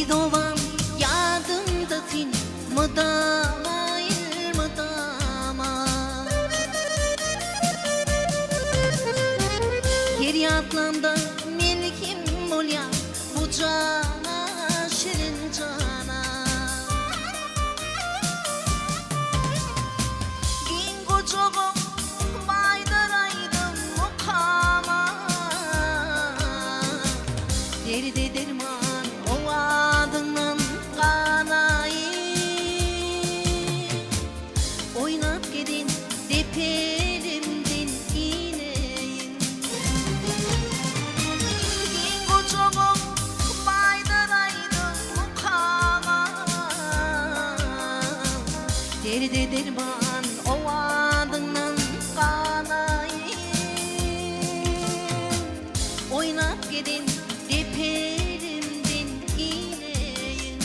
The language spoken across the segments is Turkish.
doğan yadımdasın mıdamayır mıdama. Geri atlamda melkim ol ya bu cana şirin cana. Giyin kocuğum baydıraydım mukama. Deride derman o adından kanayı. Oynap gidin deperimden ineyin. Giyin kocuğum baydıraydım mukama. Deride derman o adından kanayı. Oynap gidin deperimden ineyin.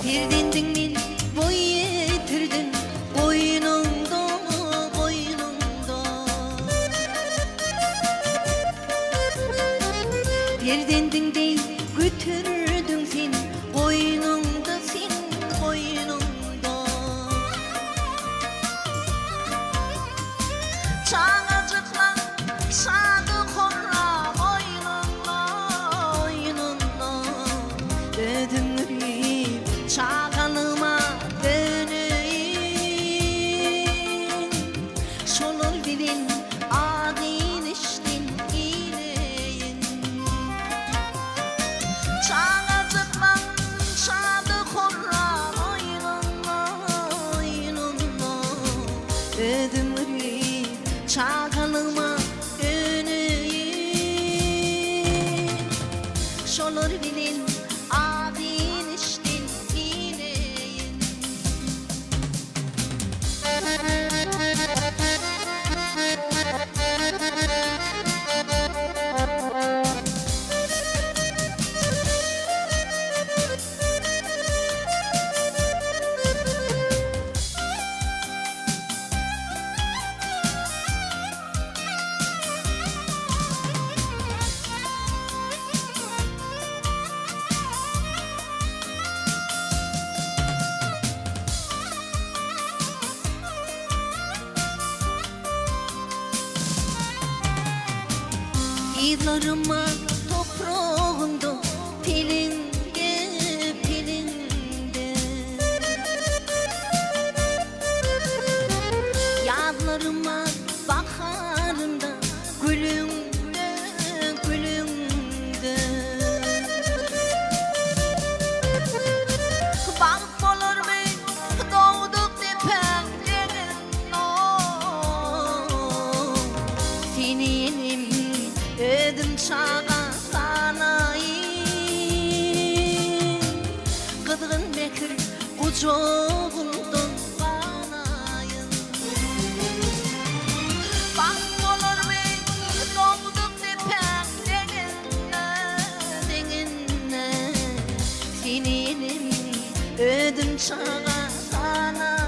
Girdindin min boy yetirdin boynumda boynumda. Girdindin değil götürdün sen boynumda sen boynumda. Çağacıkla sadık horla boynumda boynumda. Ödümürüm çağalıma döneyim. Şolur bilin adin iştin ineyin. Çağacıkla sadık horla boynumda boynumda. Ödümürüm çağalıma döneyim. Şolur bilin adin iştin ineyin. Yıllarıma toprağında pelinde pelinde. Yağlarıma baharında gülünde gülünde. Bağıp olur mu doğduk tepemlerin o. Senin ödüm çağa sanayım. Kıdığın bekir kucağımdan kanayım. Bak olur mu doğduk tepemlerine. Senin ödüm çağa sanayım.